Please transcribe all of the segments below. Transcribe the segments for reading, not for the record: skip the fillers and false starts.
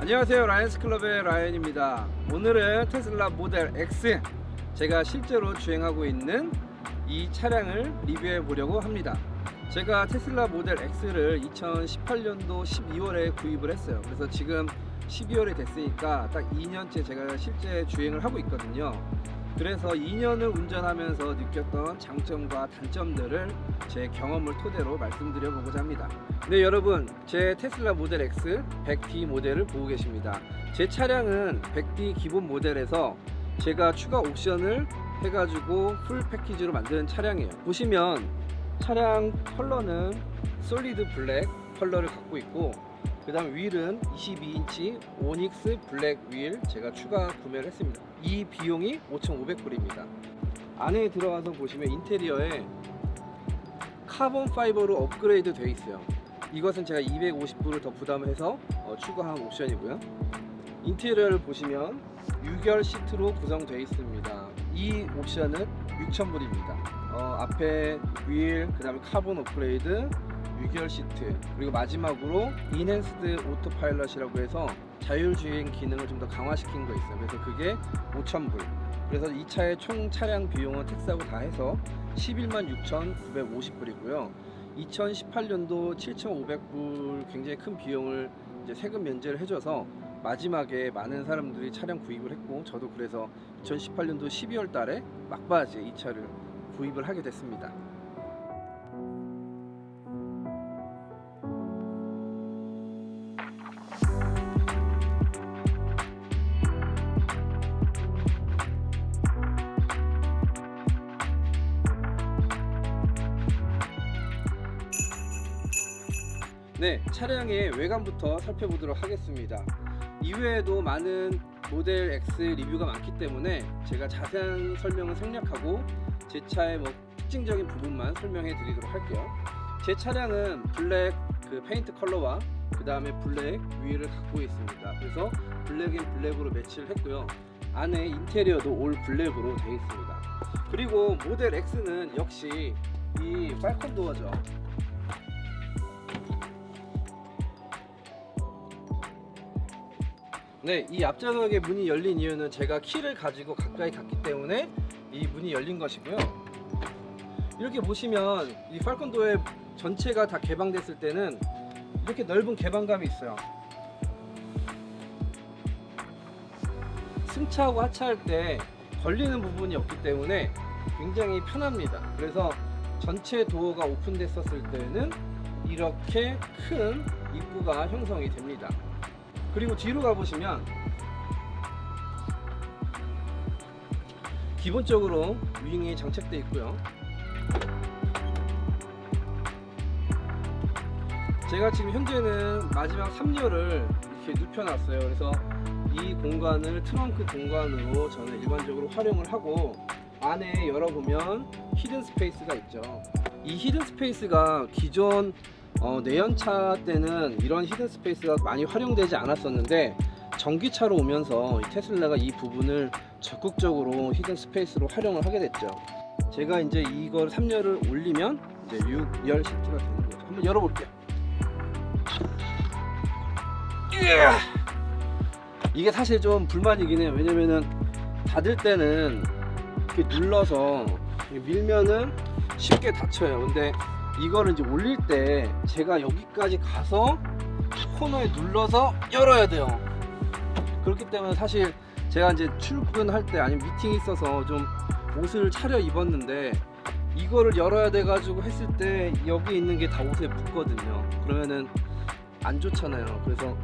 안녕하세요, 라이언스클럽의 라이언입니다. 오늘은 테슬라 모델 X, 제가 실제로 주행하고 있는 이 차량을 리뷰해 보려고 합니다. 제가 테슬라 모델 X를 2018년도 12월에 구입을 했어요. 그래서 지금 12월이 됐으니까 딱 2년째 제가 실제 주행을 하고 있거든요. 그래서 2년을 운전하면서 느꼈던 장점과 단점들을 제 경험을 토대로 말씀드려 보고자 합니다. 네, 여러분, 제 테슬라 모델 X 100D 모델을 보고 계십니다. 제 차량은 100D 기본 모델에서 제가 추가 옵션을 해가지고 풀 패키지로 만든 차량이에요. 보시면 차량 컬러는 솔리드 블랙 컬러를 갖고 있고, 그 다음 휠은 22인치 오닉스 블랙 휠 제가 추가 구매를 했습니다. 이 비용이 5,500불입니다. 안에 들어가서 보시면 인테리어에 카본 파이버로 업그레이드 되어 있어요. 이것은 제가 250불을 더 부담해서 추가한 옵션이고요. 인테리어를 보시면 유결 시트로 구성되어 있습니다. 이 옵션은 6,000불입니다. 앞에 휠, 그 다음에 카본 업그레이드, 유결 시트, 그리고 마지막으로 인핸스드 오토파일럿이라고 해서 자율주행 기능을 좀 더 강화시킨 거 있어요. 그래서 그게 5,000불. 그래서 이 차의 총 차량 비용은 텍스하고 다 해서 116,950불이고요 2018년도 7,500불 굉장히 큰 비용을 이제 세금 면제를 해줘서 마지막에 많은 사람들이 차량 구입을 했고, 저도 그래서 2018년도 12월 달에 막바지에 이 차를 구입을 하게 됐습니다. 네, 차량의 외관부터 살펴보도록 하겠습니다. 이외에도 많은 모델 X 리뷰가 많기 때문에 제가 자세한 설명은 생략하고 제 차의 특징적인 부분만 설명해 드리도록 할게요. 제 차량은 블랙 페인트 컬러와 그 다음에 블랙 휠을 갖고 있습니다. 그래서 블랙 앤 블랙으로 매치를 했고요. 안에 인테리어도 올 블랙으로 되어 있습니다. 그리고 모델 X는 역시 이 팔콘 도어죠. 네, 이 앞좌석의 문이 열린 이유는 제가 키를 가지고 가까이 갔기 때문에 이 문이 열린 것이고요. 이렇게 보시면 이 팔콘도어 전체가 다 개방됐을 때는 이렇게 넓은 개방감이 있어요. 승차하고 하차할 때 걸리는 부분이 없기 때문에 굉장히 편합니다. 그래서 전체 도어가 오픈됐었을 때는 이렇게 큰 입구가 형성이 됩니다. 그리고 뒤로 가보시면 기본적으로 윙이 장착되어 있고요. 제가 지금 현재는 마지막 3열을 이렇게 눕혀놨어요. 그래서 이 공간을 트렁크 공간으로 저는 일반적으로 활용을 하고, 안에 열어보면 히든 스페이스가 있죠. 이 히든 스페이스가 기존 내연차 때는 이런 히든 스페이스가 많이 활용되지 않았었는데, 전기차로 오면서 테슬라가 이 부분을 적극적으로 히든 스페이스로 활용을 하게 됐죠. 제가 이제 이걸 3열을 올리면 이제 6열 시트가 되는 거죠. 한번 열어볼게요. 이게 사실 좀 불만이긴 해요. 왜냐면은 닫을 때는 이렇게 눌러서 밀면은 쉽게 닫혀요. 근데 이거를 이제 올릴 때 제가 여기까지 가서 코너에 눌러서 열어야 돼요. 그렇기 때문에 사실 제가 이제 출근할 때 아니면 미팅이 있어서 좀 옷을 차려 입었는데, 이거를 열어야 돼 가지고 했을 때 여기 있는 게 다 옷에 붙거든요. 그러면은 안 좋잖아요. 그래서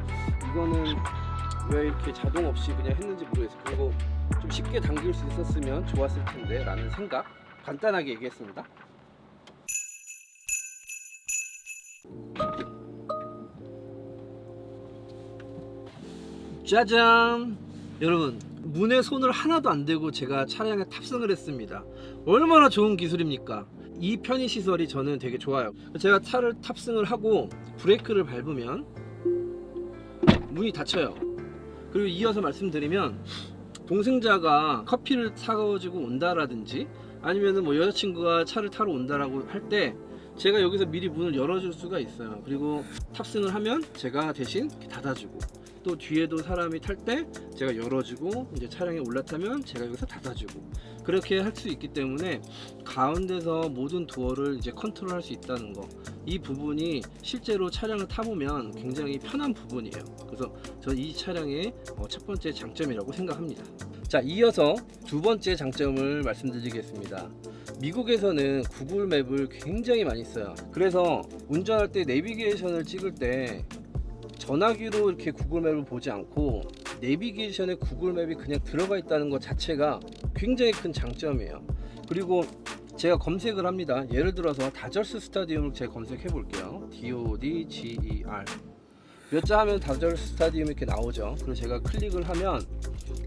이거는 왜 이렇게 자동 없이 그냥 했는지 모르겠어요. 그리고 좀 쉽게 당길 수 있었으면 좋았을 텐데 라는 생각, 간단하게 얘기했습니다. 짜잔! 여러분, 문에 손을 하나도 안 대고 제가 차량에 탑승을 했습니다. 얼마나 좋은 기술입니까? 이 편의시설이 저는 되게 좋아요. 제가 차를 탑승을 하고 브레이크를 밟으면 문이 닫혀요. 그리고 이어서 말씀드리면, 동승자가 커피를 사가지고 온다라든지 아니면은 뭐 여자친구가 차를 타러 온다라고 할 때 제가 여기서 미리 문을 열어줄 수가 있어요. 그리고 탑승을 하면 제가 대신 닫아주고, 또 뒤에도 사람이 탈 때 제가 열어주고 이제 차량에 올라타면 제가 여기서 닫아주고 그렇게 할 수 있기 때문에 가운데서 모든 도어를 이제 컨트롤할 수 있다는 거, 이 부분이 실제로 차량을 타보면 굉장히 편한 부분이에요. 그래서 저 이 차량의 첫 번째 장점이라고 생각합니다. 자, 이어서 두 번째 장점을 말씀드리겠습니다. 미국에서는 구글 맵을 굉장히 많이 써요. 그래서 운전할 때 내비게이션을 찍을 때 전화기로 이렇게 구글 맵을 보지 않고 내비게이션에 구글 맵이 그냥 들어가 있다는 것 자체가 굉장히 큰 장점이에요. 그리고 제가 검색을 합니다. 예를 들어서 다저스 스타디움을 제가 검색해 볼게요. DODGER 몇 자 하면 다저스 스타디움 이렇게 나오죠. 그래서 제가 클릭을 하면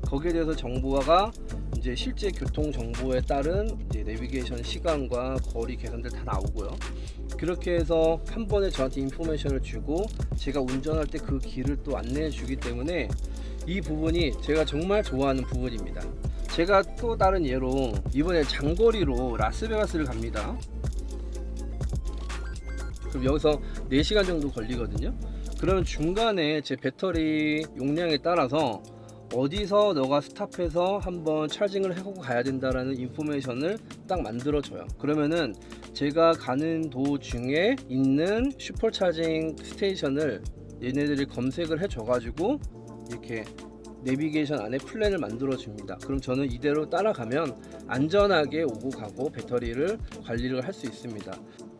거기에 대해서 정보가 이제 실제 교통 정보에 따른 이제 내비게이션 시간과 거리 계산들 다 나오고요. 그렇게 해서 한 번에 저한테 인포메이션을 주고 제가 운전할 때 그 길을 또 안내해 주기 때문에 이 부분이 제가 정말 좋아하는 부분입니다. 제가 또 다른 예로 이번에 장거리로 라스베가스를 갑니다. 그럼 여기서 4시간 정도 걸리거든요. 그러면 중간에 제 배터리 용량에 따라서 어디서 너가 스탑해서 한번 차징을 하고 가야 된다라는 인포메이션을 딱 만들어줘요. 그러면은 제가 가는 도중에 있는 슈퍼차징 스테이션을 얘네들이 검색을 해줘가지고 이렇게 내비게이션 안에 플랜을 만들어 줍니다. 그럼 저는 이대로 따라가면 안전하게 오고 가고 배터리를 관리를 할 수 있습니다.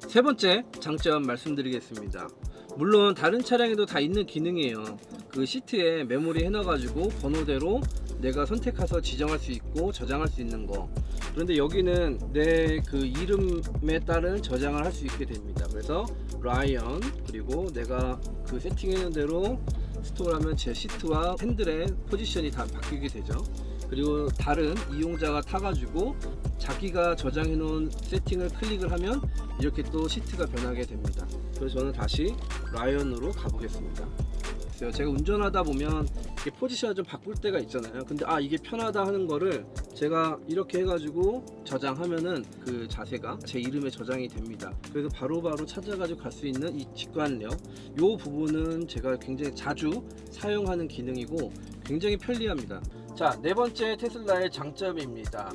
세 번째 장점 말씀드리겠습니다. 물론 다른 차량에도 다 있는 기능이에요. 그 시트에 메모리 해놔가지고 번호대로 내가 선택해서 지정할 수 있고 저장할 수 있는 거. 그런데 여기는 내 그 이름에 따른 저장을 할 수 있게 됩니다. 그래서 라이언, 그리고 내가 그 세팅해놓은 대로 스토어하면 제 시트와 핸들의 포지션이 다 바뀌게 되죠. 그리고 다른 이용자가 타가지고 자기가 저장해 놓은 세팅을 클릭을 하면 이렇게 또 시트가 변하게 됩니다. 그래서 저는 다시 라이언으로 가보겠습니다. 제가 운전하다 보면 이렇게 포지션을 좀 바꿀 때가 있잖아요. 근데 이게 편하다 하는 거를 제가 이렇게 해가지고 저장하면은 그 자세가 제 이름에 저장이 됩니다. 그래서 바로바로 찾아가지고 갈 수 있는 이 직관력, 이 부분은 제가 굉장히 자주 사용하는 기능이고 굉장히 편리합니다. 자, 네 번째 테슬라의 장점입니다.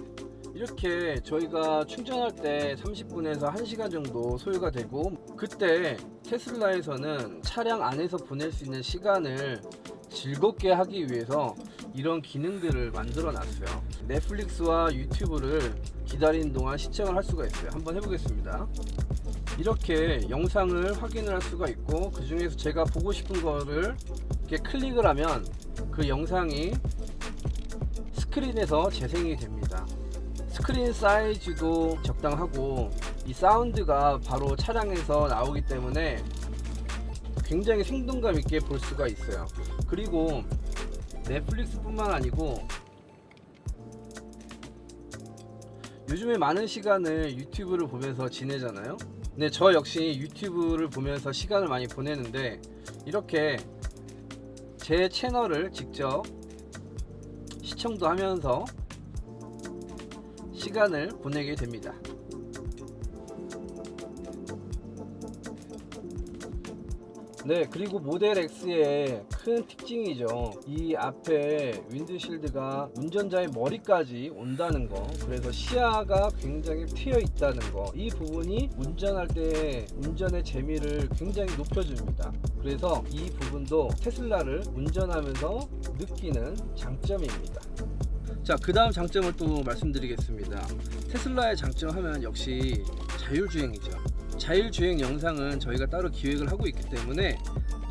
이렇게 저희가 충전할 때 30분에서 1시간 정도 소요가 되고, 그때 테슬라에서는 차량 안에서 보낼 수 있는 시간을 즐겁게 하기 위해서 이런 기능들을 만들어 놨어요. 넷플릭스와 유튜브를 기다리는 동안 시청을 할 수가 있어요. 한번 해보겠습니다. 이렇게 영상을 확인을 할 수가 있고, 그 중에서 제가 보고 싶은 거를 이렇게 클릭을 하면 그 영상이 스크린에서 재생이 됩니다. 스크린 사이즈도 적당하고 이 사운드가 바로 차량에서 나오기 때문에 굉장히 생동감 있게 볼 수가 있어요. 그리고 넷플릭스 뿐만 아니고 요즘에 많은 시간을 유튜브를 보면서 지내잖아요. 근데 저 역시 유튜브를 보면서 시간을 많이 보내는데 이렇게 제 채널을 직접 시청도 하면서 시간을 보내게 됩니다. 네, 그리고 모델 X의 큰 특징이죠. 이 앞에 윈드실드가 운전자의 머리까지 온다는 거, 그래서 시야가 굉장히 트여 있다는 거, 이 부분이 운전할 때 운전의 재미를 굉장히 높여줍니다. 그래서 이 부분도 테슬라를 운전하면서 느끼는 장점입니다. 자, 그 다음 장점을 또 말씀드리겠습니다. 테슬라의 장점 하면 역시 자율주행이죠. 자율주행 영상은 저희가 따로 기획을 하고 있기 때문에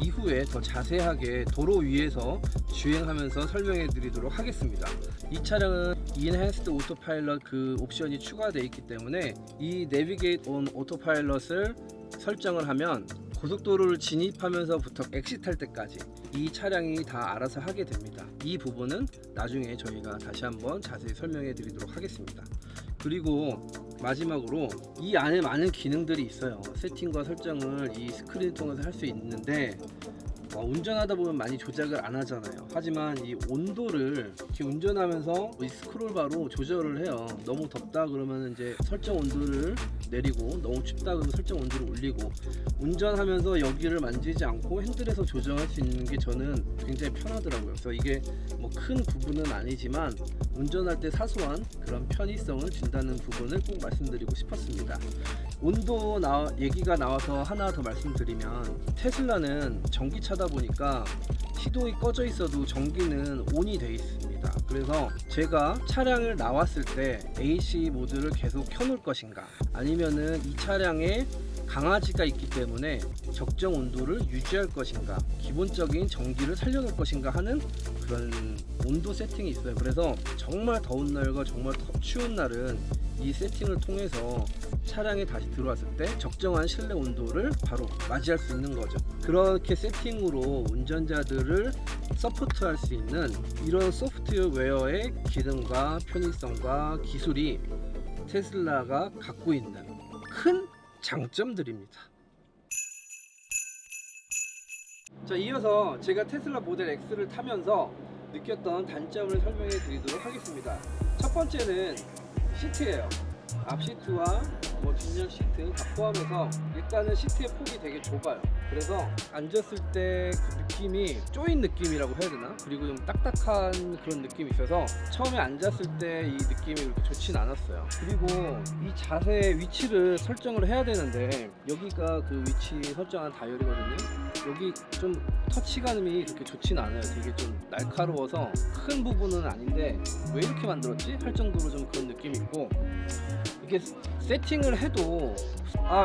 이후에 더 자세하게 도로 위에서 주행하면서 설명해 드리도록 하겠습니다. 이 차량은 Enhanced Autopilot 그 옵션이 추가되어 있기 때문에 이 Navigate on Autopilot을 설정을 하면 고속도로를 진입하면서부터 엑시트할 때까지 이 차량이 다 알아서 하게 됩니다. 이 부분은 나중에 저희가 다시 한번 자세히 설명해 드리도록 하겠습니다. 그리고 마지막으로 이 안에 많은 기능들이 있어요. 세팅과 설정을 이 스크린을 통해서 할 수 있는데 운전하다 보면 많이 조작을 안 하잖아요. 하지만 이 온도를 이렇게 운전하면서 이 스크롤바로 조절을 해요. 너무 덥다 그러면 이제 설정 온도를 내리고, 너무 춥다 그러면 설정 온도를 올리고, 운전하면서 여기를 만지지 않고 핸들에서 조정할 수 있는 게 저는 굉장히 편하더라고요. 그래서 이게 뭐 큰 부분은 아니지만 운전할 때 사소한 그런 편의성을 준다는 부분을 꼭 말씀드리고 싶었습니다. 온도 얘기가 나와서 하나 더 말씀드리면, 테슬라는 전기차다 보니까 시동이 꺼져 있어도 전기는 온이 돼 있습니다. 그래서 제가 차량을 나왔을 때 AC 모드를 계속 켜놓을 것인가, 아니면은 이 차량에 강아지가 있기 때문에 적정 온도를 유지할 것인가, 기본적인 전기를 살려놓을 것인가 하는 그런 온도 세팅이 있어요. 그래서 정말 더운 날과 정말 추운 날은 이 세팅을 통해서 차량에 다시 들어왔을 때 적정한 실내 온도를 바로 맞이할 수 있는 거죠. 그렇게 세팅으로 운전자들을 서포트할 수 있는 이런 소프트웨어의 기능과 편의성과 기술이 테슬라가 갖고 있는 큰 장점들입니다. 자, 이어서 제가 테슬라 모델 X를 타면서 느꼈던 단점을 설명해 드리도록 하겠습니다. 첫 번째는 시트예요. 앞 시트와 뒷면 시트 다 포함해서 일단은 시트의 폭이 되게 좁아요. 그래서 앉았을 때 그 느낌이 쪼인 느낌이라고 해야 되나? 그리고 좀 딱딱한 그런 느낌이 있어서 처음에 앉았을 때 이 느낌이 그렇게 좋진 않았어요. 그리고 이 자세의 위치를 설정을 해야 되는데, 여기가 그 위치 설정한 다이얼이거든요. 여기 좀 터치감이 그렇게 좋진 않아요. 되게 좀 날카로워서 큰 부분은 아닌데 왜 이렇게 만들었지? 할 정도로 좀 그런 느낌이 있고, 이게 세팅을 해도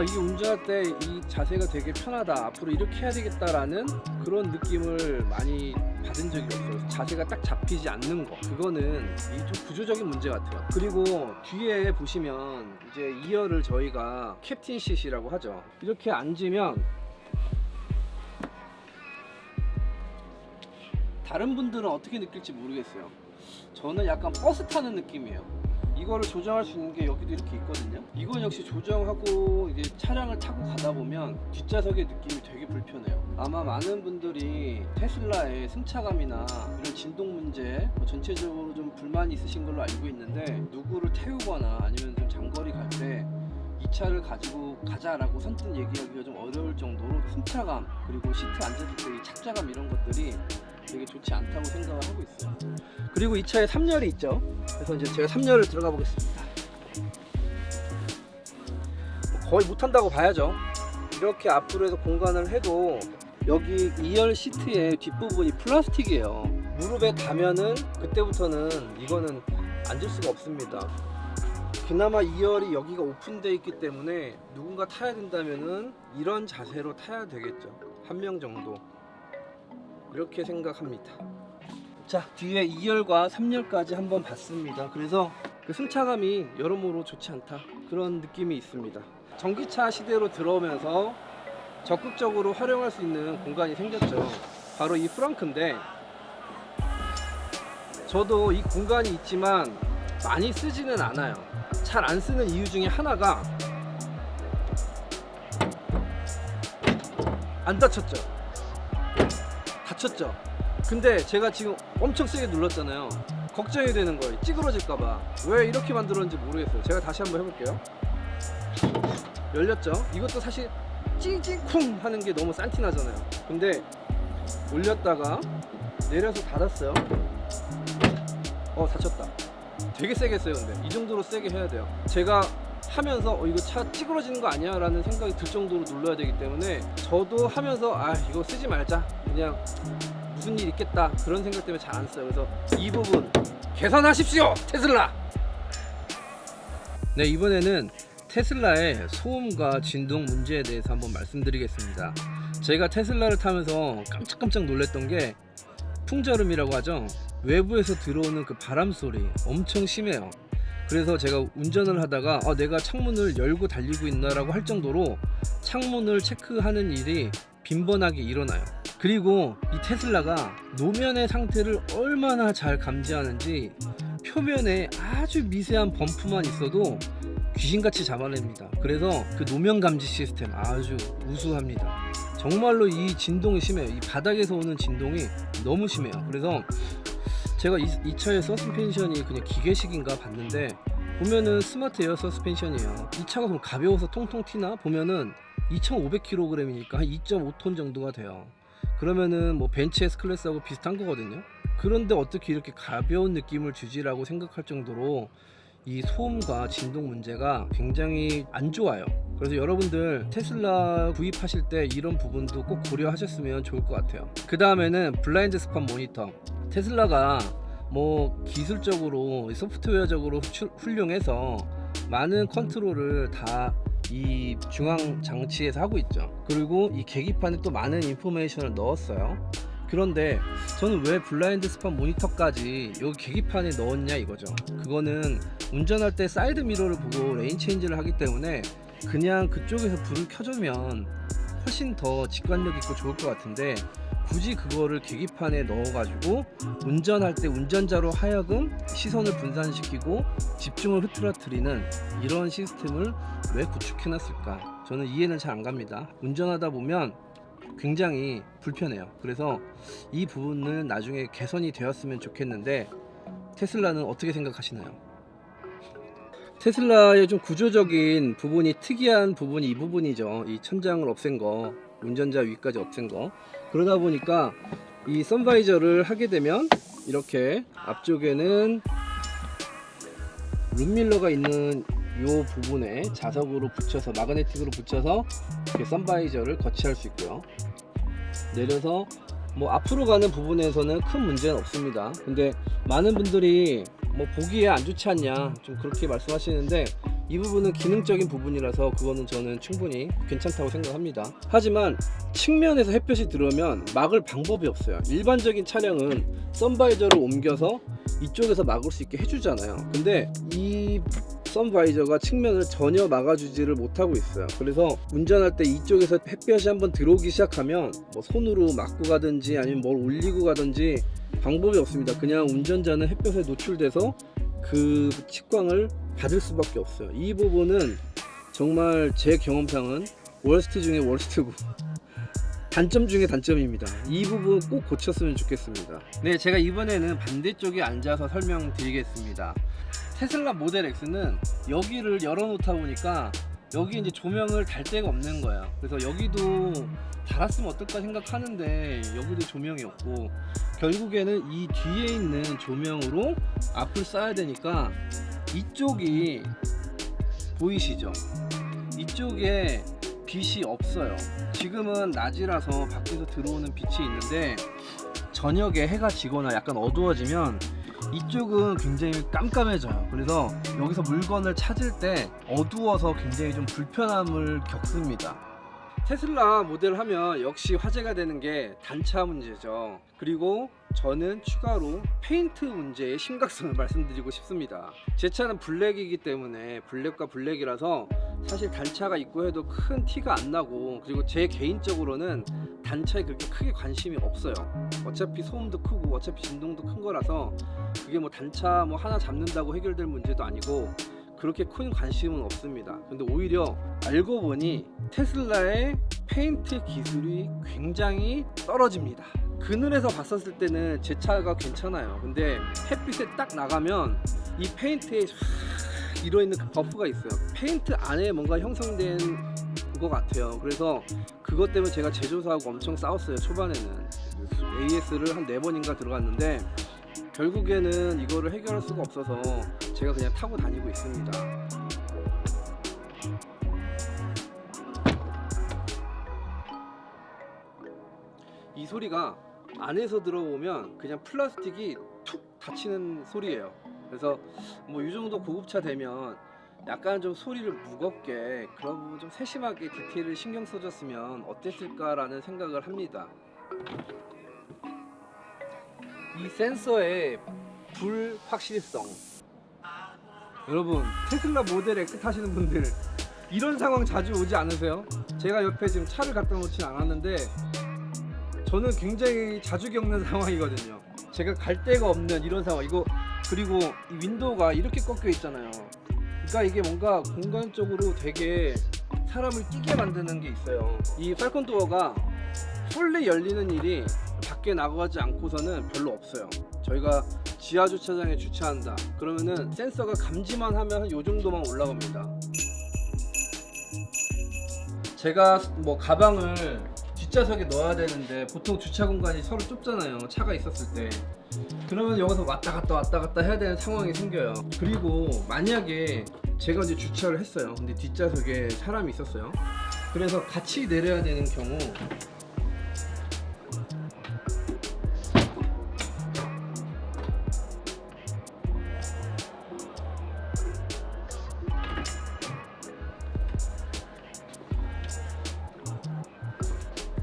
이게 운전할 때 이 자세가 되게 편하다, 앞으로 이렇게 해야 되겠다라는 그런 느낌을 많이 받은 적이 없어요. 자세가 딱 잡히지 않는 거, 그거는 이 좀 구조적인 문제 같아요. 그리고 뒤에 보시면 이제 2열을 저희가 캡틴 쉿이라고 하죠. 이렇게 앉으면, 다른 분들은 어떻게 느낄지 모르겠어요. 저는 약간 버스 타는 느낌이에요. 이거를 조정할 수 있는 게 여기도 이렇게 있거든요. 이건 역시 조정하고 이제 차량을 타고 가다 보면 뒷좌석의 느낌이 되게 불편해요. 아마 많은 분들이 테슬라의 승차감이나 이런 진동 문제, 전체적으로 좀 불만이 있으신 걸로 알고 있는데, 누구를 태우거나 아니면 좀 장거리 갈 때 이 차를 가지고 가자라고 선뜻 얘기하기가 좀 어려울 정도로 승차감, 그리고 시트 앉았을 때 이 착자감, 이런 것들이 되게 좋지 않다고 생각을 하고 있어요. 그리고 이 차에 3열이 있죠. 그래서 이제 제가 3열을 들어가 보겠습니다. 거의 못한다고 봐야죠. 이렇게 앞으로 해서 공간을 해도 여기 2열 시트의 뒷부분이 플라스틱이에요. 무릎에 닿으면은 그때부터는 이거는 앉을 수가 없습니다. 그나마 2열이 여기가 오픈되어 있기 때문에 누군가 타야 된다면은 이런 자세로 타야 되겠죠. 한 명 정도. 이렇게 생각합니다. 자, 뒤에 2열과 3열까지 한번 봤습니다. 그래서 그 승차감이 여러모로 좋지 않다, 그런 느낌이 있습니다. 전기차 시대로 들어오면서 적극적으로 활용할 수 있는 공간이 생겼죠. 바로 이 프렁크인데, 저도 이 공간이 있지만 많이 쓰지는 않아요. 잘 안 쓰는 이유 중에 하나가, 안 다쳤죠? 다쳤죠? 근데 제가 지금 엄청 세게 눌렀잖아요. 걱정이 되는 거예요. 찌그러질까봐. 왜 이렇게 만들었는지 모르겠어요. 제가 다시 한번 해볼게요. 열렸죠? 이것도 사실 찡찡쿵 하는 게 너무 싼티 나잖아요. 근데 올렸다가 내려서 닫았어요. 다쳤다. 되게 세게 했어요. 근데 이 정도로 세게 해야 돼요. 제가 하면서 이거 차 찌그러지는 거 아니야? 라는 생각이 들 정도로 눌러야 되기 때문에, 저도 하면서 이거 쓰지 말자, 그냥 무슨 일 있겠다, 그런 생각 때문에 잘 안 써요. 그래서 이 부분 개선하십시오, 테슬라! 네, 이번에는 테슬라의 소음과 진동 문제에 대해서 한번 말씀드리겠습니다. 제가 테슬라를 타면서 깜짝깜짝 놀랐던 게 풍절음이라고 하죠. 외부에서 들어오는 그 바람 소리 엄청 심해요. 그래서 제가 운전을 하다가 내가 창문을 열고 달리고 있나라고 할 정도로 창문을 체크하는 일이 빈번하게 일어나요. 그리고 이 테슬라가 노면의 상태를 얼마나 잘 감지하는지, 표면에 아주 미세한 범프만 있어도 귀신같이 잡아냅니다. 그래서 그 노면 감지 시스템 아주 우수합니다. 정말로 이 진동이 심해요. 이 바닥에서 오는 진동이 너무 심해요. 그래서 제가 이 차의 서스펜션이 그냥 기계식인가 봤는데 보면은 스마트 에어 서스펜션이에요. 이 차가 그럼 가벼워서 통통 튀나? 보면은 2,500kg이니까 한 2.5톤 정도가 돼요. 그러면은 뭐 벤츠 S 클래스하고 비슷한 거거든요. 그런데 어떻게 이렇게 가벼운 느낌을 주지라고 생각할 정도로 이 소음과 진동 문제가 굉장히 안 좋아요. 그래서 여러분들 테슬라 구입하실 때 이런 부분도 꼭 고려하셨으면 좋을 것 같아요. 그 다음에는 블라인드 스팟 모니터. 테슬라가 뭐 기술적으로 소프트웨어적으로 훌륭해서 많은 컨트롤을 다 이 중앙 장치에서 하고 있죠. 그리고 이 계기판에 또 많은 인포메이션을 넣었어요. 그런데 저는 왜 블라인드 스팟 모니터까지 여기 계기판에 넣었냐 이거죠. 그거는 운전할 때 사이드 미러를 보고 레인 체인지를 하기 때문에 그냥 그쪽에서 불을 켜주면 훨씬 더 직관력 있고 좋을 것 같은데 굳이 그거를 계기판에 넣어가지고 운전할 때 운전자로 하여금 시선을 분산시키고 집중을 흐트러뜨리는 이런 시스템을 왜 구축해놨을까? 저는 이해는 잘 안 갑니다. 운전하다 보면 굉장히 불편해요. 그래서 이 부분은 나중에 개선이 되었으면 좋겠는데 테슬라는 어떻게 생각하시나요? 테슬라의 좀 구조적인 부분이 특이한 부분이 이 부분이죠. 이 천장을 없앤 거, 운전자 위까지 없앤 거. 그러다 보니까 이 선바이저를 하게 되면 이렇게 앞쪽에는 룸밀러가 있는 이 부분에 자석으로 붙여서 마그네틱으로 붙여서 이렇게 선바이저를 거치할 수 있고요. 내려서 뭐 앞으로 가는 부분에서는 큰 문제는 없습니다. 근데 많은 분들이 뭐 보기에 안 좋지 않냐 좀 그렇게 말씀하시는데 이 부분은 기능적인 부분이라서 그거는 저는 충분히 괜찮다고 생각합니다. 하지만 측면에서 햇볕이 들어오면 막을 방법이 없어요. 일반적인 차량은 선바이저를 옮겨서 이쪽에서 막을 수 있게 해주잖아요. 근데 이 선바이저가 측면을 전혀 막아주지를 못하고 있어요. 그래서 운전할 때 이쪽에서 햇볕이 한번 들어오기 시작하면 뭐 손으로 막고 가든지 아니면 뭘 올리고 가든지 방법이 없습니다. 그냥 운전자는 햇볕에 노출돼서 그 측광을 받을 수밖에 없어요. 이 부분은 정말 제 경험상은 월스트 중에 월스트고 단점 중에 단점입니다. 이 부분 꼭 고쳤으면 좋겠습니다. 네, 제가 이번에는 반대쪽에 앉아서 설명드리겠습니다. 테슬라 모델 X는 여기를 열어놓다 보니까 여기 이제 조명을 달 데가 없는 거예요. 그래서 여기도 달았으면 어떨까 생각하는데 여기도 조명이 없고 결국에는 이 뒤에 있는 조명으로 앞을 쏴야 되니까 이쪽이 보이시죠? 이쪽에 빛이 없어요. 지금은 낮이라서 밖에서 들어오는 빛이 있는데 저녁에 해가 지거나 약간 어두워지면 이쪽은 굉장히 깜깜해져요. 그래서 여기서 물건을 찾을 때 어두워서 굉장히 좀 불편함을 겪습니다. 테슬라 모델 하면 역시 화제가 되는 게 단차 문제죠. 그리고 저는 추가로 페인트 문제의 심각성을 말씀드리고 싶습니다. 제 차는 블랙이기 때문에 블랙과 블랙이라서 사실 단차가 있고 해도 큰 티가 안 나고, 그리고 제 개인적으로는 단차에 그렇게 크게 관심이 없어요. 어차피 소음도 크고 어차피 진동도 큰 거라서 그게 뭐 단차 뭐 하나 잡는다고 해결될 문제도 아니고 그렇게 큰 관심은 없습니다. 근데 오히려 알고 보니 테슬라의 페인트 기술이 굉장히 떨어집니다. 그늘에서 봤었을 때는 제 차가 괜찮아요. 근데 햇빛에 딱 나가면 이 페인트에 들어있는 그 버프가 있어요. 페인트 안에 뭔가 형성된 것 같아요. 그래서 그것 때문에 제가 제조사하고 엄청 싸웠어요. 초반에는 AS를 한 4번인가 들어갔는데 결국에는 이거를 해결할 수가 없어서 제가 그냥 타고 다니고 있습니다. 이 소리가 안에서 들어오면 그냥 플라스틱이 툭 닫히는 소리예요. 그래서 뭐 이 정도 고급차 되면 약간 좀 소리를 무겁게 그런 부분 좀 세심하게 디테일을 신경 써줬으면 어땠을까라는 생각을 합니다. 이 센서의 불확실성, 여러분 테슬라 모델 X 타시는 분들 이런 상황 자주 오지 않으세요? 제가 옆에 지금 차를 갖다 놓진 않았는데 저는 굉장히 자주 겪는 상황이거든요. 제가 갈 데가 없는 이런 상황. 이거 그리고 이 윈도우가 이렇게 꺾여 있잖아요. 그러니까 이게 뭔가 공간적으로 되게 사람을 끼게 만드는 게 있어요. 이 팔콘 도어가 풀리 열리는 일이 밖에 나가지 않고서는 별로 없어요. 저희가 지하 주차장에 주차한다 그러면은 센서가 감지만 하면 한 요 정도만 올라갑니다. 제가 뭐 가방을 뒷좌석에 넣어야 되는데 보통 주차 공간이 서로 좁잖아요. 차가 있었을 때. 그러면 여기서 왔다 갔다 해야 되는 상황이 생겨요. 그리고 만약에 제가 이제 주차를 했어요. 근데 뒷좌석에 사람이 있었어요. 그래서 같이 내려야 되는 경우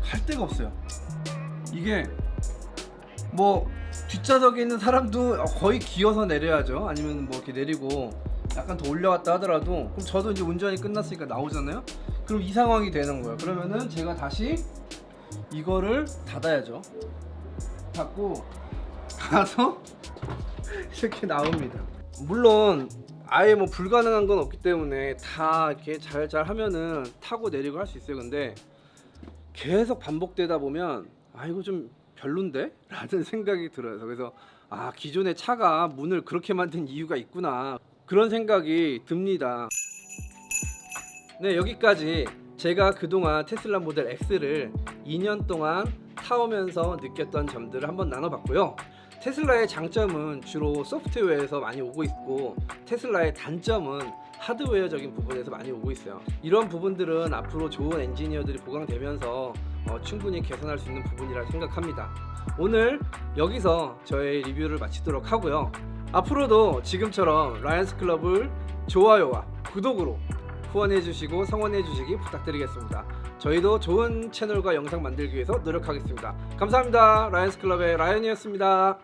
할 데가 없어요. 이게 뭐 뒷좌석에 있는 사람도 거의 기어서 내려야죠. 아니면 뭐 이렇게 내리고 약간 더 올려갔다 하더라도 그럼 저도 이제 운전이 끝났으니까 나오잖아요. 그럼 이 상황이 되는 거예요. 그러면은 제가 다시 이거를 닫아야죠. 닫고 가서 이렇게 나옵니다. 물론 아예 뭐 불가능한 건 없기 때문에 다 이렇게 잘 하면은 타고 내리고 할 수 있어요. 근데 계속 반복되다 보면 아 이거 좀 별론데? 라는 생각이 들어요. 그래서 아 기존의 차가 문을 그렇게 만든 이유가 있구나 그런 생각이 듭니다. 네, 여기까지 제가 그동안 테슬라 모델 X를 2년 동안 타오면서 느꼈던 점들을 한번 나눠봤고요. 테슬라의 장점은 주로 소프트웨어에서 많이 오고 있고 테슬라의 단점은 하드웨어적인 부분에서 많이 오고 있어요. 이런 부분들은 앞으로 좋은 엔지니어들이 보강되면서 충분히 개선할 수 있는 부분이라 생각합니다. 오늘 여기서 저의 리뷰를 마치도록 하고요. 앞으로도 지금처럼 라이언스 클럽을 좋아요와 구독으로 후원해 주시고 성원해 주시기 부탁드리겠습니다. 저희도 좋은 채널과 영상 만들기 위해서 노력하겠습니다. 감사합니다. 라이언스 클럽의 라이언이었습니다.